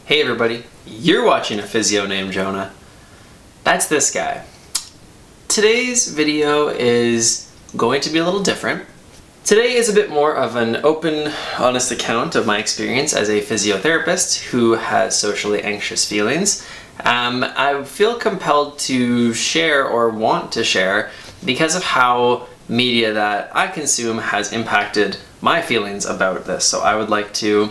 Hey everybody, you're watching a physio named Jonah. That's this guy. Today's video is going to be a little different. Today is a bit more of an open, honest account of my experience as a physiotherapist who has socially anxious feelings. I feel compelled to share or want to share because of how media that I consume has impacted my feelings about this. So I would like to,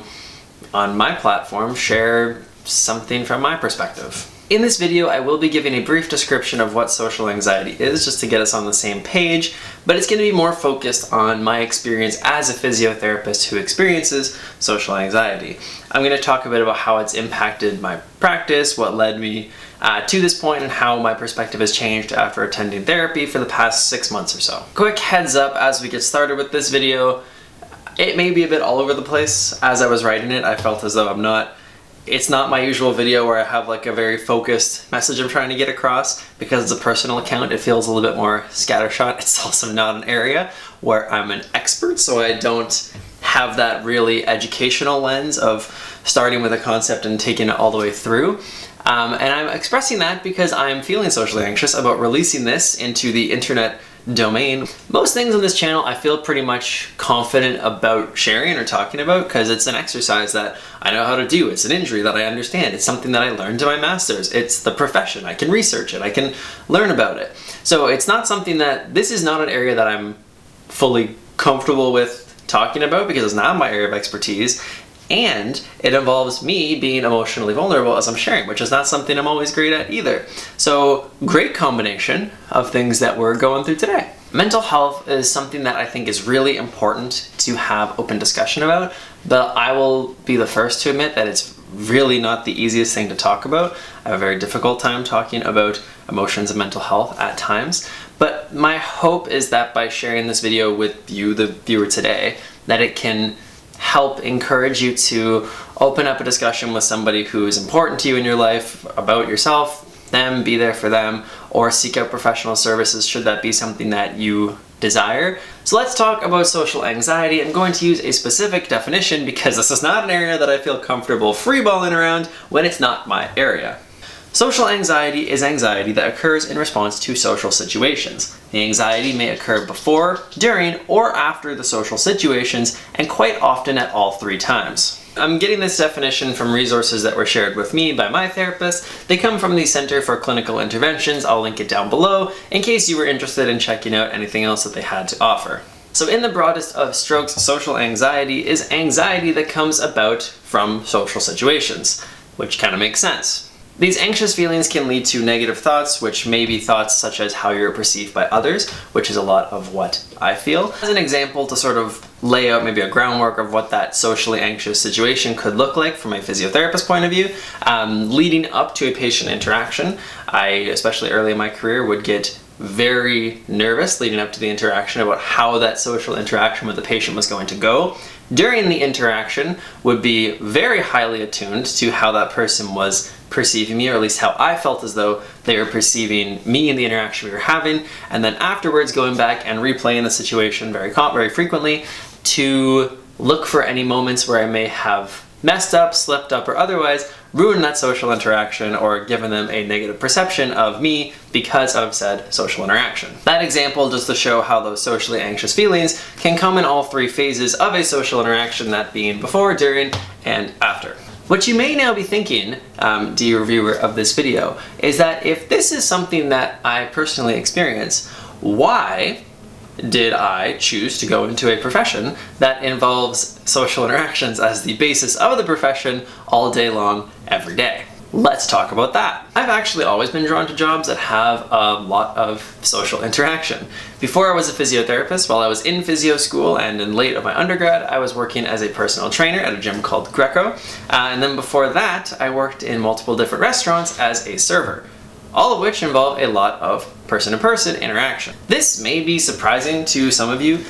on my platform, share something from my perspective. In this video, I will be giving a brief description of what social anxiety is, just to get us on the same page, but it's going to be more focused on my experience as a physiotherapist who experiences social anxiety. I'm going to talk a bit about how it's impacted my practice, what led me to this point, and how my perspective has changed after attending therapy for the past 6 months or so. Quick heads up as we get started with this video. It may be a bit all over the place. As I was writing it, I felt as though it's not my usual video where I have like a very focused message I'm trying to get across. Because it's a personal account, it feels a little bit more scattershot. It's also not an area where I'm an expert, so I don't have that really educational lens of starting with a concept and taking it all the way through. And I'm expressing that because I'm feeling socially anxious about releasing this into the internet domain. Most things on this channel I feel pretty much confident about sharing or talking about because it's an exercise that I know how to do. It's an injury that I understand. It's something that I learned in my master's. It's the profession. I can research it. I can learn about it. So it's not something this is not an area that I'm fully comfortable with talking about because it's not my area of expertise. And it involves me being emotionally vulnerable as I'm sharing, which is not something I'm always great at either. So, great combination of things that we're going through today. Mental health is something that I think is really important to have open discussion about, but I will be the first to admit that it's really not the easiest thing to talk about. I have a very difficult time talking about emotions and mental health at times, but my hope is that by sharing this video with you, the viewer today, that it can help encourage you to open up a discussion with somebody who is important to you in your life about yourself, them, be there for them, or seek out professional services should that be something that you desire. So let's talk about social anxiety. I'm going to use a specific definition because this is not an area that I feel comfortable freeballing around when it's not my area. Social anxiety is anxiety that occurs in response to social situations. The anxiety may occur before, during, or after the social situations, and quite often at all three times. I'm getting this definition from resources that were shared with me by my therapist. They come from the Center for Clinical Interventions. I'll link it down below in case you were interested in checking out anything else that they had to offer. So in the broadest of strokes, social anxiety is anxiety that comes about from social situations, which kind of makes sense. These anxious feelings can lead to negative thoughts, which may be thoughts such as how you're perceived by others, which is a lot of what I feel. As an example to sort of lay out maybe a groundwork of what that socially anxious situation could look like from a physiotherapist point of view, leading up to a patient interaction, I, especially early in my career, would get very nervous leading up to the interaction about how that social interaction with the patient was going to go. During the interaction, would be very highly attuned to how that person was perceiving me, or at least how I felt as though they were perceiving me in the interaction we were having, and then afterwards going back and replaying the situation very frequently to look for any moments where I may have messed up, slipped up, or otherwise ruined that social interaction or given them a negative perception of me because of said social interaction. That example just to show how those socially anxious feelings can come in all three phases of a social interaction, that being before, during, and after. What you may now be thinking, dear viewer of this video, is that if this is something that I personally experience, why did I choose to go into a profession that involves social interactions as the basis of the profession all day long, every day? Let's talk about that. I've actually always been drawn to jobs that have a lot of social interaction. Before I was a physiotherapist, while I was in physio school and in late of my undergrad, I was working as a personal trainer at a gym called Greco. And then before that, I worked in multiple different restaurants as a server, all of which involve a lot of person-to-person interaction. This may be surprising to some of you,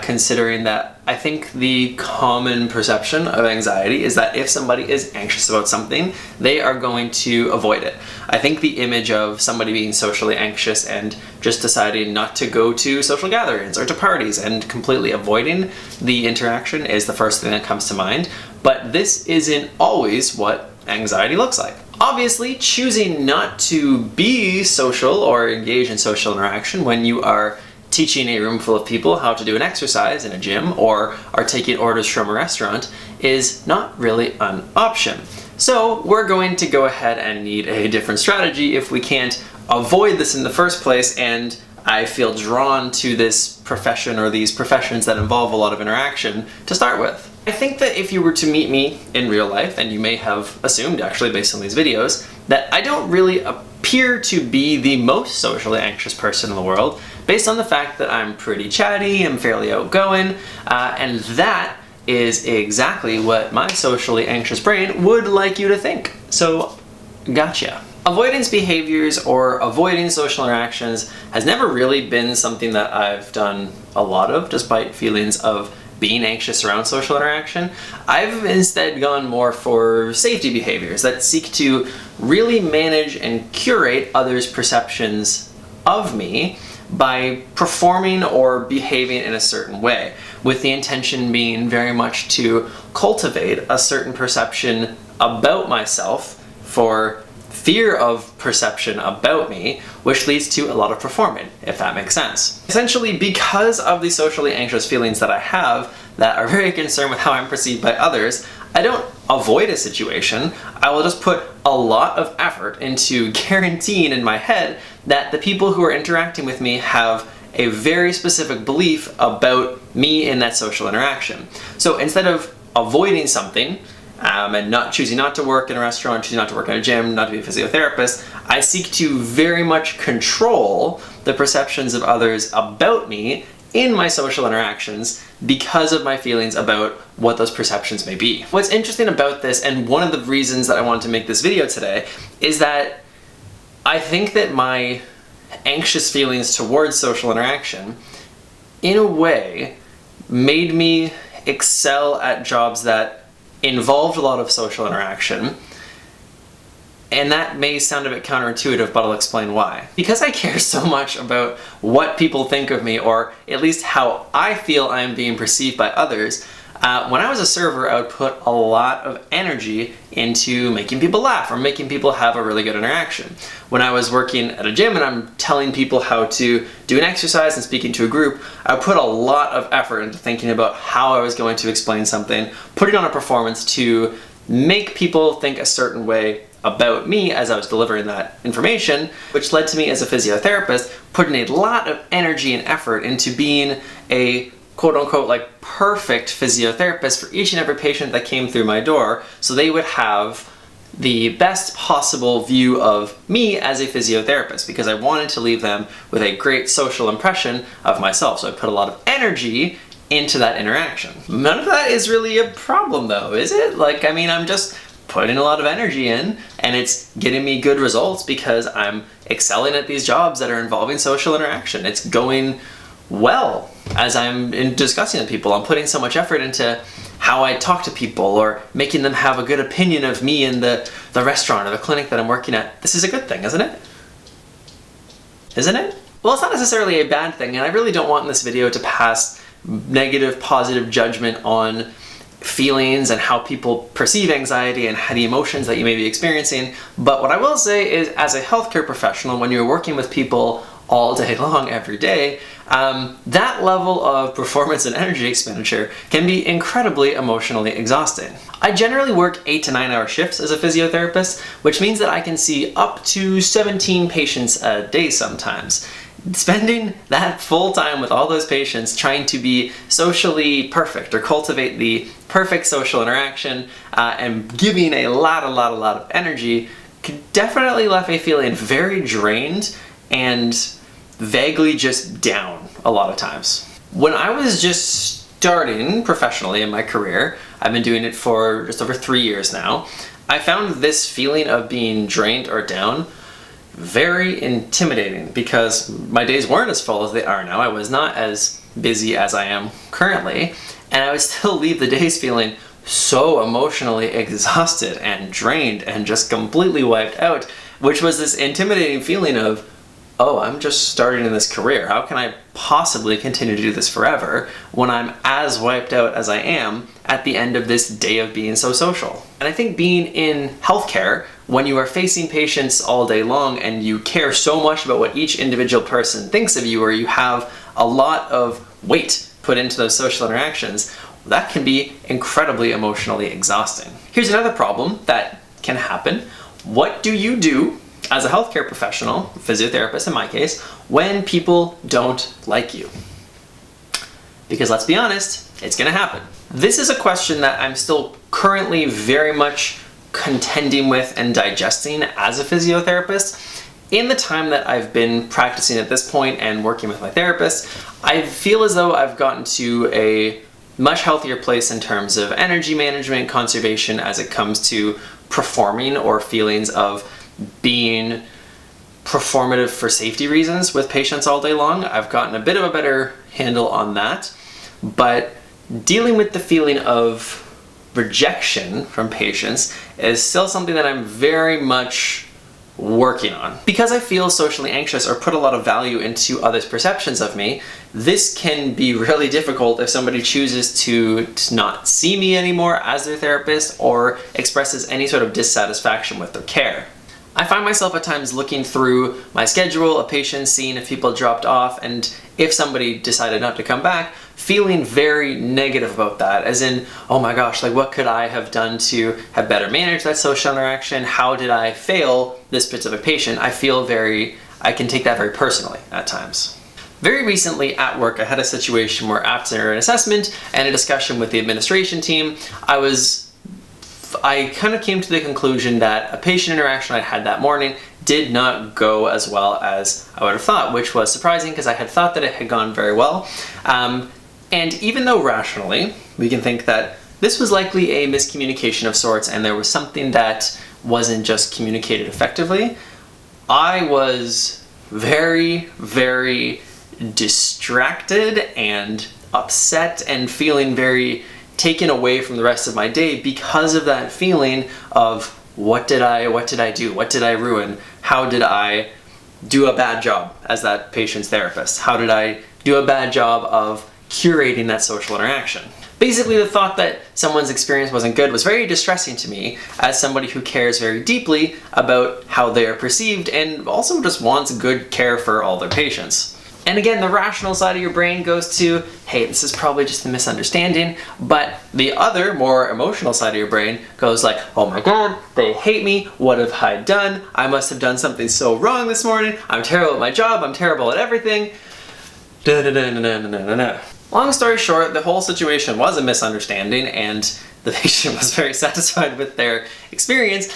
considering that I think the common perception of anxiety is that if somebody is anxious about something, they are going to avoid it. I think the image of somebody being socially anxious and just deciding not to go to social gatherings or to parties and completely avoiding the interaction is the first thing that comes to mind. But this isn't always what anxiety looks like. Obviously, choosing not to be social or engage in social interaction when you are teaching a room full of people how to do an exercise in a gym or are taking orders from a restaurant is not really an option. So we're going to go ahead and need a different strategy if we can't avoid this in the first place, and I feel drawn to this profession or these professions that involve a lot of interaction to start with. I think that if you were to meet me in real life, and you may have assumed actually based on these videos, that I don't really appear to be the most socially anxious person in the world, based on the fact that I'm pretty chatty, I'm fairly outgoing, and that is exactly what my socially anxious brain would like you to think. So, gotcha. Avoidance behaviors or avoiding social interactions has never really been something that I've done a lot of, despite feelings of being anxious around social interaction. I've instead gone more for safety behaviors that seek to really manage and curate others' perceptions of me by performing or behaving in a certain way, with the intention being very much to cultivate a certain perception about myself for fear of perception about me, which leads to a lot of performing, if that makes sense. Essentially, because of the socially anxious feelings that I have that are very concerned with how I'm perceived by others, I don't avoid a situation. I will just put a lot of effort into guaranteeing in my head that the people who are interacting with me have a very specific belief about me in that social interaction. So instead of avoiding something, and choosing not to work in a restaurant, choosing not to work in a gym, not to be a physiotherapist, I seek to very much control the perceptions of others about me in my social interactions because of my feelings about what those perceptions may be. What's interesting about this, and one of the reasons that I wanted to make this video today, is that I think that my anxious feelings towards social interaction, in a way, made me excel at jobs that involved a lot of social interaction, and that may sound a bit counterintuitive, but I'll explain why. Because I care so much about what people think of me, or at least how I feel I'm being perceived by others, when I was a server, I would put a lot of energy into making people laugh or making people have a really good interaction. When I was working at a gym and I'm telling people how to do an exercise and speaking to a group, I put a lot of effort into thinking about how I was going to explain something, putting on a performance to make people think a certain way about me as I was delivering that information, which led to me as a physiotherapist putting a lot of energy and effort into being a quote-unquote like perfect physiotherapist for each and every patient that came through my door, so they would have the best possible view of me as a physiotherapist, because I wanted to leave them with a great social impression of myself. So I put a lot of energy into that interaction. None of that is really a problem though, is it? Like, I mean, I'm just putting a lot of energy in and it's getting me good results because I'm excelling at these jobs that are involving social interaction. It's going well as I'm discussing with people. I'm putting so much effort into how I talk to people or making them have a good opinion of me in the restaurant or the clinic that I'm working at. This is a good thing, isn't it? Isn't it? Well, it's not necessarily a bad thing, and I really don't want in this video to pass negative, positive judgment on feelings and how people perceive anxiety and the emotions that you may be experiencing. But what I will say is, as a healthcare professional, when you're working with people all day long, every day, that level of performance and energy expenditure can be incredibly emotionally exhausting. I generally work 8 to 9 hour shifts as a physiotherapist, which means that I can see up to 17 patients a day sometimes. Spending that full time with all those patients trying to be socially perfect or cultivate the perfect social interaction and giving a lot of energy could definitely leave me feeling very drained and vaguely just down a lot of times. When I was just starting professionally in my career, I've been doing it for just over 3 years now, I found this feeling of being drained or down very intimidating because my days weren't as full as they are now. I was not as busy as I am currently, and I would still leave the days feeling so emotionally exhausted and drained and just completely wiped out, which was this intimidating feeling of, oh, I'm just starting in this career. How can I possibly continue to do this forever when I'm as wiped out as I am at the end of this day of being so social? And I think being in healthcare, when you are facing patients all day long and you care so much about what each individual person thinks of you, or you have a lot of weight put into those social interactions, that can be incredibly emotionally exhausting. Here's another problem that can happen. What do you do as a healthcare professional, physiotherapist in my case, when people don't like you? Because let's be honest, it's gonna happen. This is a question that I'm still currently very much contending with and digesting as a physiotherapist. In the time that I've been practicing at this point and working with my therapist, I feel as though I've gotten to a much healthier place in terms of energy management, conservation, as it comes to performing or feelings of being performative for safety reasons with patients all day long. I've gotten a bit of a better handle on that, but dealing with the feeling of rejection from patients is still something that I'm very much working on. Because I feel socially anxious or put a lot of value into others' perceptions of me, this can be really difficult if somebody chooses to not see me anymore as their therapist or expresses any sort of dissatisfaction with their care. I find myself at times looking through my schedule of patients, seeing if people dropped off, and if somebody decided not to come back, feeling very negative about that, as in, oh my gosh, like what could I have done to have better managed that social interaction? How did I fail this specific patient? I can take that very personally at times. Very recently at work, I had a situation where after an assessment and a discussion with the administration team, I kind of came to the conclusion that a patient interaction I had that morning did not go as well as I would have thought, which was surprising because I had thought that it had gone very well. And even though rationally we can think that this was likely a miscommunication of sorts and there was something that wasn't just communicated effectively, I was very, very distracted and upset and feeling very taken away from the rest of my day because of that feeling of what did I do? What did I ruin? How did I do a bad job as that patient's therapist? How did I do a bad job of curating that social interaction? Basically, the thought that someone's experience wasn't good was very distressing to me as somebody who cares very deeply about how they are perceived and also just wants good care for all their patients. And again, the rational side of your brain goes to, hey, this is probably just a misunderstanding, but the other, more emotional side of your brain goes like, oh my god, they hate me, what have I done? I must have done something so wrong this morning, I'm terrible at my job, I'm terrible at everything. Long story short, the whole situation was a misunderstanding and the patient was very satisfied with their experience,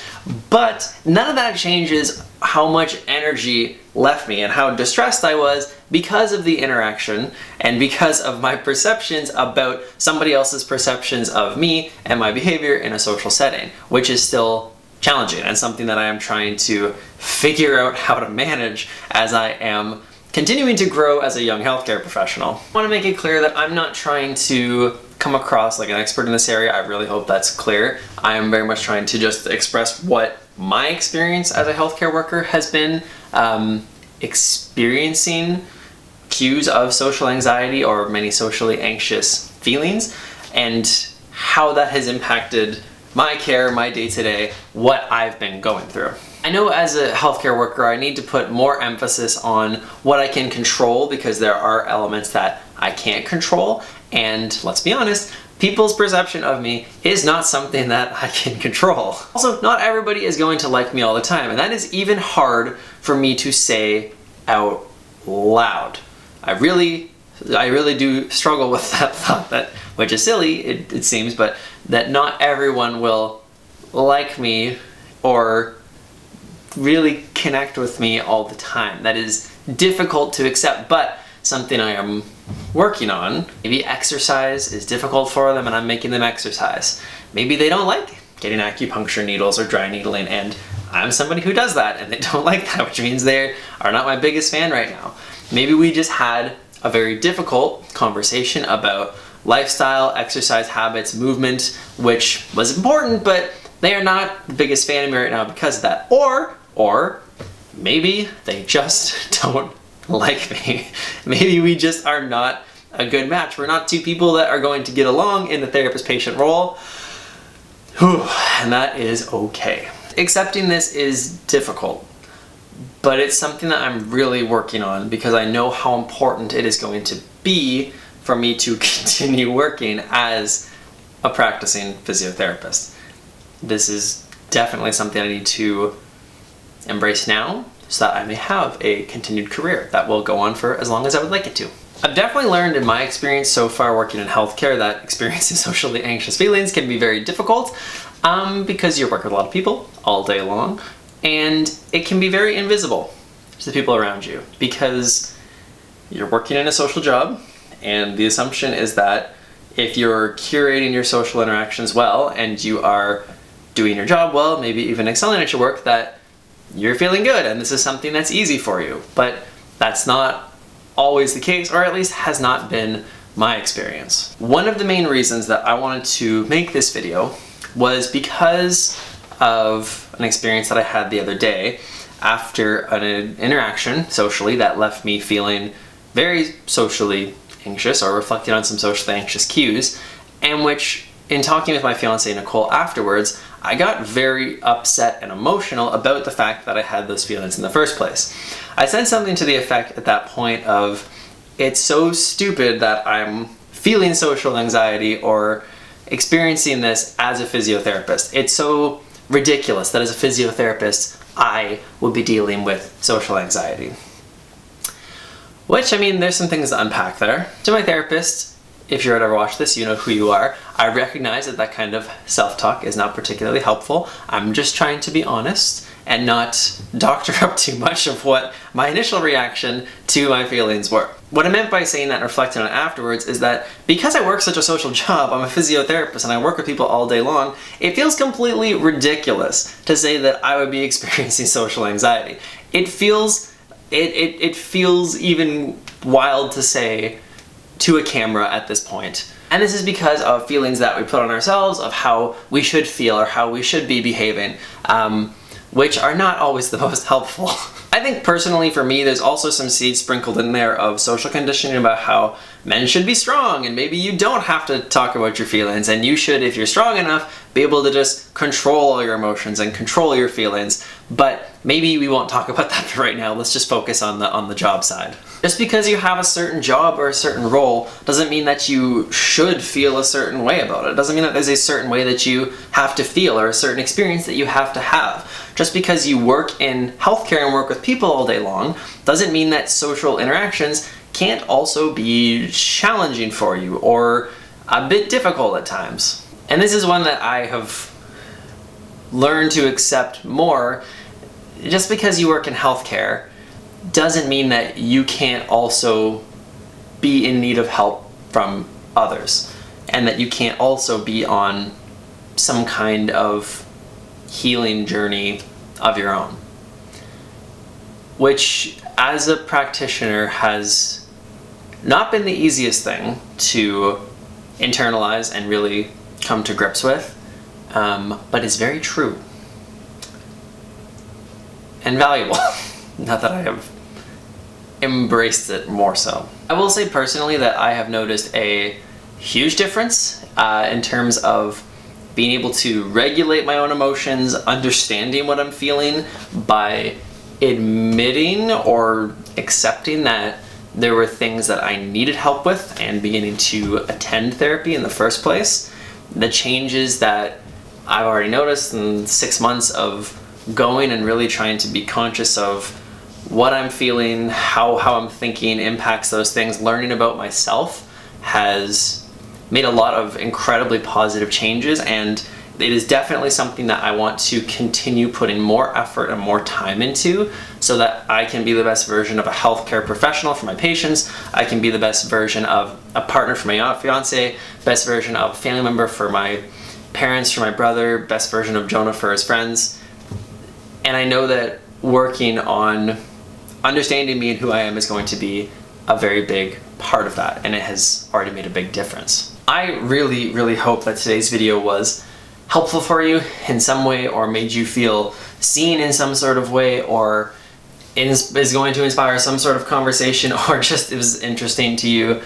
but none of that changes how much energy left me and how distressed I was because of the interaction and because of my perceptions about somebody else's perceptions of me and my behavior in a social setting, which is still challenging and something that I am trying to figure out how to manage as I am continuing to grow as a young healthcare professional. I want to make it clear that I'm not trying to come across like an expert in this area. I really hope that's clear. I am very much trying to just express what my experience as a healthcare worker has been experiencing cues of social anxiety or many socially anxious feelings and how that has impacted my care, my day-to-day, what I've been going through. I know as a healthcare worker I need to put more emphasis on what I can control because there are elements that I can't control, and let's be honest, people's perception of me is not something that I can control. Also, not everybody is going to like me all the time, and that is even hard for me to say out loud. I really do struggle with that thought, that, which is silly, it seems, but that not everyone will like me or really connect with me all the time. That is difficult to accept, but something I am working on. Maybe exercise is difficult for them and I'm making them exercise. Maybe they don't like getting acupuncture needles or dry needling, and I'm somebody who does that and they don't like that, which means they are not my biggest fan right now. Maybe we just had a very difficult conversation about lifestyle, exercise habits, movement, which was important, but they are not the biggest fan of me right now because of that. Or maybe they just don't like me. Maybe we just are not a good match. We're not two people that are going to get along in the therapist-patient role. Whew, and that is okay. Accepting this is difficult, but it's something that I'm really working on because I know how important it is going to be for me to continue working as a practicing physiotherapist. This is definitely something I need to embrace now so that I may have a continued career that will go on for as long as I would like it to. I've definitely learned in my experience so far working in healthcare that experiencing socially anxious feelings can be very difficult because you work with a lot of people all day long, and it can be very invisible to the people around you because you're working in a social job, and the assumption is that if you're curating your social interactions well and you are doing your job well, maybe even excelling at your work, that you're feeling good and this is something that's easy for you. But that's not always the case, or at least has not been my experience. One of the main reasons that I wanted to make this video was because of an experience that I had the other day after an interaction socially that left me feeling very socially anxious, or reflecting on some socially anxious cues, and which, in talking with my fiance Nicole afterwards, I got very upset and emotional about the fact that I had those feelings in the first place. I said something to the effect at that point of, it's so stupid that I'm feeling social anxiety or experiencing this as a physiotherapist. It's so ridiculous that as a physiotherapist, I would be dealing with social anxiety. Which, I mean, there's some things to unpack there. To my therapist, if you're ever watch this, you know who you are. I recognize that that kind of self-talk is not particularly helpful. I'm just trying to be honest and not doctor up too much of what my initial reaction to my feelings were. What I meant by saying that and reflecting on it afterwards is that because I work such a social job, I'm a physiotherapist and I work with people all day long, it feels completely ridiculous to say that I would be experiencing social anxiety. It feels even wild to say to a camera at this point. And this is because of feelings that we put on ourselves of how we should feel or how we should be behaving, which are not always the most helpful. I think personally for me, there's also some seeds sprinkled in there of social conditioning about how men should be strong and maybe you don't have to talk about your feelings, and you should, if you're strong enough, be able to just control all your emotions and control your feelings. But maybe we won't talk about that right now. Let's just focus on the job side. Just because you have a certain job or a certain role doesn't mean that you should feel a certain way about it. It doesn't mean that there's a certain way that you have to feel or a certain experience that you have to have. Just because you work in healthcare and work with people all day long doesn't mean that social interactions can't also be challenging for you or a bit difficult at times. And this is one that I have learned to accept more. Just because you work in healthcare doesn't mean that you can't also be in need of help from others, and that you can't also be on some kind of healing journey of your own. Which, as a practitioner, has not been the easiest thing to internalize and really come to grips with, but is very true and valuable. Not that I have embraced it more so. I will say personally that I have noticed a huge difference in terms of being able to regulate my own emotions, understanding what I'm feeling by admitting or accepting that there were things that I needed help with and beginning to attend therapy in the first place. The changes that I've already noticed in 6 months of going and really trying to be conscious of what I'm feeling, how I'm thinking impacts those things, learning about myself has made a lot of incredibly positive changes, and it is definitely something that I want to continue putting more effort and more time into so that I can be the best version of a healthcare professional for my patients, I can be the best version of a partner for my fiance, best version of a family member for my parents, for my brother, best version of Jonah for his friends. And I know that working on understanding me and who I am is going to be a very big part of that, and it has already made a big difference. I really, really hope that today's video was helpful for you in some way, or made you feel seen in some sort of way, or is going to inspire some sort of conversation, or just it was interesting to you.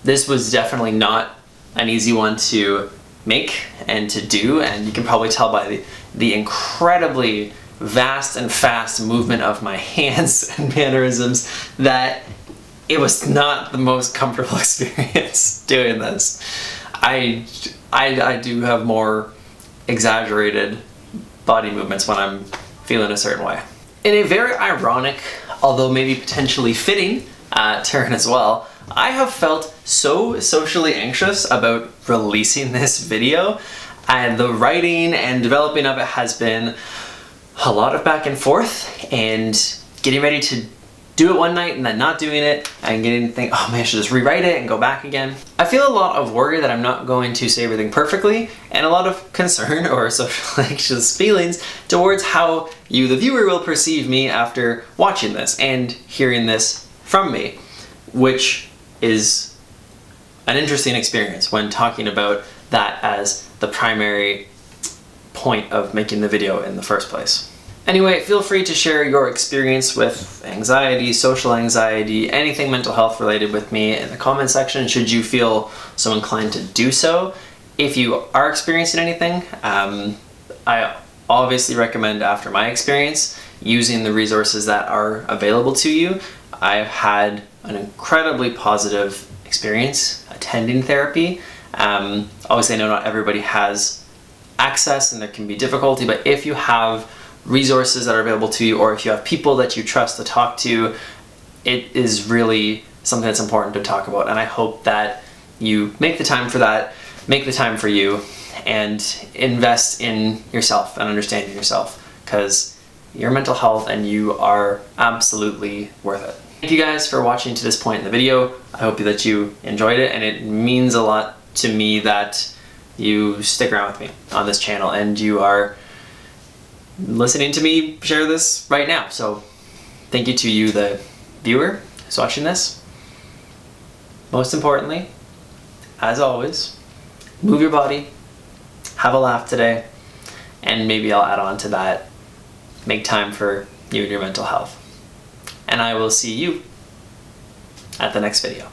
This was definitely not an easy one to make and to do, and you can probably tell by the incredibly vast and fast movement of my hands and mannerisms that it was not the most comfortable experience doing this. I do have more exaggerated body movements when I'm feeling a certain way. In a very ironic, although maybe potentially fitting turn as well, I have felt so socially anxious about releasing this video, and the writing and developing of it has been a lot of back and forth, and getting ready to do it one night and then not doing it, and getting to think, oh man, I should just rewrite it and go back again. I feel a lot of worry that I'm not going to say everything perfectly, and a lot of concern or social anxious feelings towards how you, the viewer, will perceive me after watching this and hearing this from me, which is an interesting experience when talking about that as the primary point of making the video in the first place. Anyway, feel free to share your experience with anxiety, social anxiety, anything mental health related with me in the comment section, should you feel so inclined to do so. If you are experiencing anything, I obviously recommend, after my experience, using the resources that are available to you. I've had an incredibly positive experience attending therapy. Obviously, I know not everybody has access and there can be difficulty, but if you have resources that are available to you, or if you have people that you trust to talk to, it is really something that's important to talk about. And I hope that you make the time for that, make the time for you, and invest in yourself and understanding yourself, because your mental health and you are absolutely worth it. Thank you guys for watching to this point in the video. I hope that you enjoyed it, and it means a lot to me that you stick around with me on this channel and you are listening to me share this right now. So thank you to you, the viewer who's watching this. Most importantly, as always, move your body, have a laugh today, and maybe I'll add on to that, make time for you and your mental health. And I will see you at the next video.